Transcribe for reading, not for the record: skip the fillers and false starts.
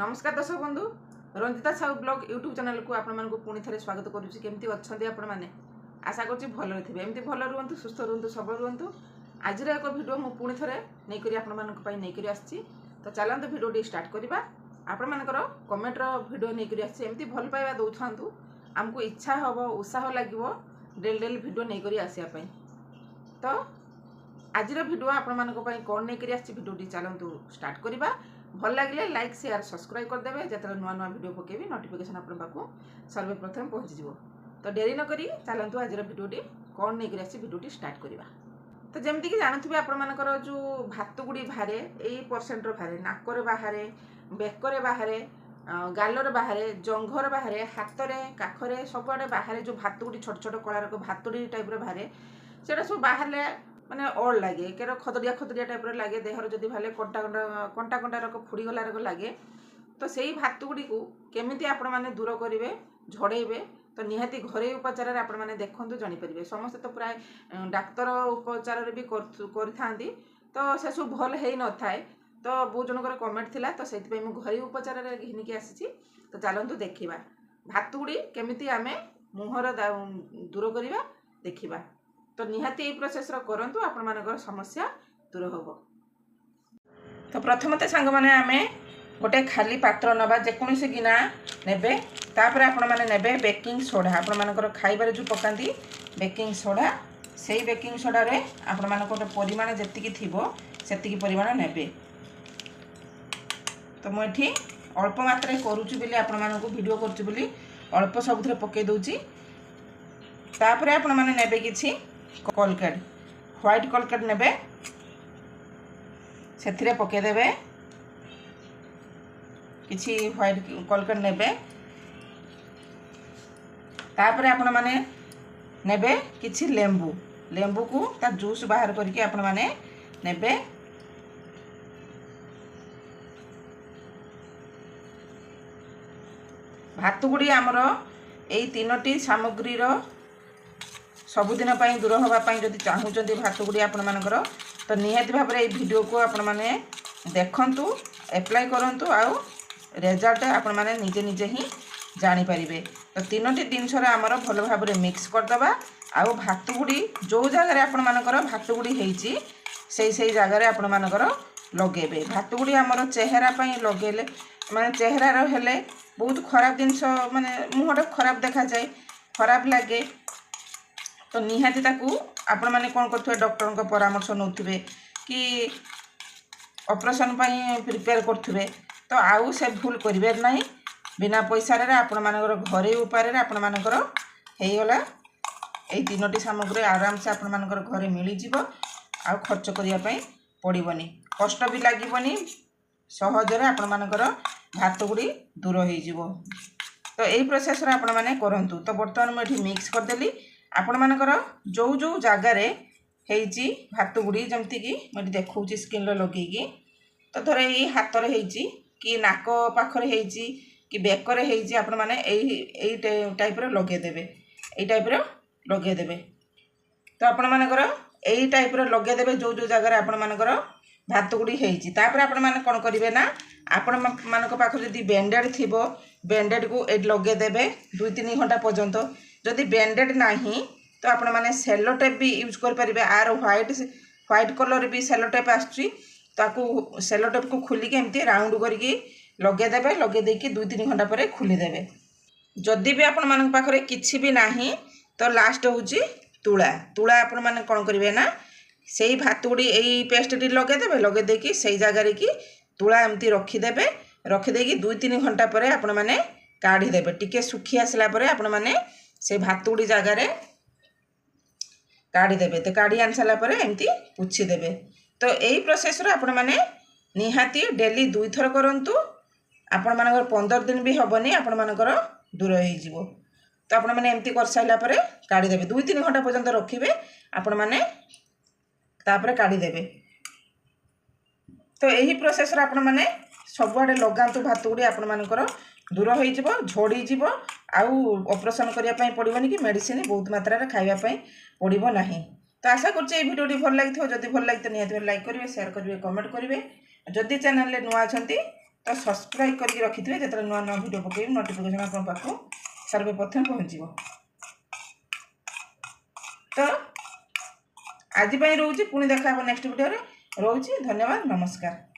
नमस्कार दर्शक बंधु Ranjita Sahu blog YouTube channel को आपण पुणी थे स्वागत करुच्ची केमती अच्छा आपण मैंने आशा करुँच भल थे एमती भल रुहतु सुस्थ रुहतु सबल रुहतु आज एक भिडियो मुझे पुणी थे नहीं आपंकर आसी तो चलते भिडियो स्टार्ट करवा आपण मानकर कमेंटर भिडियो नहीं आमती भल पाइबा दौथु आमको इच्छा हम उत्साह लगे डेली डेली भिडियो नहीं आसापी तो आज भिडियो आपण मानी कौन नहीं आसी भिडियो चलतु स्टार्ट करवा भल लगे लाइक शेयर सब्सक्राइब करदे जो नुआ नुआ भिडियो पकेबी नोटिफिकेशन आपण पाक सर्वप्रथम पहुँची जीवो। तो डेरी न करी चलतु आज भिडियोटी कौन नहीं आसी भिडियोटी स्टार्ट करवा। तो जमती कि जानते आपंकर जो भात गुड़ी बाहर यही परसेंट बाहर नाकर बाहर बेकर बाहर गालर बाहर जंघर बाहर हाथ में काखरे सबुआड़े बाहर जो भात गुड़ी छोट छोट कलार भातुड़ी टाइप बाहर से सब बाहर माने अड़ लगे केर खदड़िया खदड़िया टाइप लगे देहर जदि भाले कंटा कंटा कंटा रक फुड़ी गला रक लगे तो सही भात गुड़ी को केमिति आपण माने दूर करेंगे झड़ेबे तो निहाती घरे उपचार आपण माने देखंतु जानि परिबे समस्त तो प्राय डाक्तर उपचार भी करथांती तो से सब भल हे न थाए तो बहुत जनकर कमेंट थिला तो सेति पई मु घरे उपचार रे घिनिकी आसीची। तो चलंतु देखिबा भात गुड़ी केमिति आमे मुहर दूर करिबा देखिबा तो निहाती ये प्रोसेस करंतु आपण मानकर समस्या दूर होबो। तो प्रथमते सांग माने आमे गोटे खाली पात्र नबा जेकोसी गिना नेबे तापर आपण माने नेबे बेकिंग सोडा आपण मानकर खाइबारे जो पकांती बेकिंग सोडा सेही बेकिंग सोडा रे आपण मानकर परिमाण जेतिकी थिबो सेतिकी परिमाण नेबे। तो मु एठी अल्प मात्रा करूची बिली आपण मानको वीडियो करची बिली अल्प सबुथरे पके दोची। तापर आपण माने नेबे किछि कोलगेट व्हाइट कोलगेट नेबे से पकेदेवे किछि व्हाइट कोलगेट नेबे तापर आपण माने नेबे किछि लेंबू लेंबू को ता जूस बाहर करके आपण माने नेबे। भात गुड़ी आमर एई तीनोटी सामग्री रो सबुदिन दूर होगापी जब चाहूँगी भात गुड़ी आपण मानकर तो निहाती भाव में भिडियो को आपण मैंने देखु एप्लाय करूँ आउ रिजल्ट आपण मैंने निजे निजे ही जानीपारे। तो तीनोटी जिनस आमर भल भाव में मिक्स करदे आउ भात गुड़ी जो जगार आपण मानकर भात गुड़ी होती से जगार आपण मानकर लगेबे। भात गुड़ी आमर चेहरा लगेले माने चेहरार हेले बहुत खराब जिनस माने मुहटा खराब देखा जाए खराब लगे तो निहाती ताकू आपण माने कौन करथुवे डॉक्टर को परामर्श नौथिबे कि ऑपरेशन पई प्रिपेयर करथुवे तो आउ से भूल करिवे नहीं बिना पैसा रे आपण मानकर घरे उपारे आपण मानकर हेई गला एई तीनोटी सामग्री आराम से आपण मानकर घरे मिली जिवो आ खर्च करिया पई पड़िबनी कष्ट भी लागिबनी सहज रे आपण मानकर भात गुड़ी दूर होई जिवो। तो एई प्रोसेस रे आपण माने करंतु। तो वर्तमान मैं एठी मिक्स कर देली आपण मानकर जो जो जगार हेची भात गुड़ी जमती कि मैं देखा स्किन लगे तो धर ये हाथ में कि नाक पाखरे हेची कि बेकर हेची आपण माने एई टाइप रे लगेदेवे एई टाइप रे लगेदेवे। तो आपण मानकर एई टाइप रे लगेदेवे जो जो जगार आपण मानकर भात गुड़ी हेची तापर आपण माने कोन करिवे ना आपण मानक पाखरे जदी बैंडेड थिबो बैंडेड को ए लगेदेवे 2-3 घंटा पर्यंत जदि बैंडेड नहीं तो आपण माने सेलो टेप भी यूज कर परिबे। आर व्हाइट कलर भी सेलो टेप आछी ताकू सेलो टेप को खुली के एमती राउंड करके लगे देबे लगे देकी 2-3 घंटा पर खुली देबे। जदि भी आपण मानक पाखरे किछि भी नाही तो लास्ट होची तुळा तुळा आपण माने कोन करिवे ना सेही भात गुड़ी एई पेस्ट टी लगे देकी सेही जगह रे की तुळा एमती रखी देबे रखी देकी 2-3 घंटा पर आपण माने काढ़ी देबे टिके सुखी आसला परे आपण माने से भात गुड़ी जगार काढ़ी देबे। तो काढ़ी आन सारा पर एमती पुछि देबे। तो यही प्रोसेस रे आपण माने निहाती डेली 2 थर करंतु आपण मानकर 15 दिन भी हबनी आपण मानकर दूर होई जिवो। तो आपण माने एमती कर साइला पर काढ़ी देबे 2-3 घंटा पर्यंत रखिबे आपण माने तापर काढ़ी देबे। तो यही प्रोसेस रे आपण माने सबुआडे लगांतु भात गुड़ी आपण मानकर दूर हो झड़ी जीव आउ ऑपरेशन करने पड़ोनी कि मेडिसिन बहुत मात्रा खाइबा पड़ो ना। तो आशा कर भिडियो भल लगी जदि भल लगी तो निहाती लाइक करेंगे शेयर करेंगे कमेंट करेंगे जदि चैनल नुआ अच्छा तो सब्सक्राइब करके रखिथे जेतरे नुआ नुआ वीडियो पकेबी नोटिफिकेशन आपन पाखु सर्वप्रथम पहुँचो। तो आज रोचे पुणी देखा नेक्स्ट वीडियो रे रोचे। धन्यवाद, नमस्कार।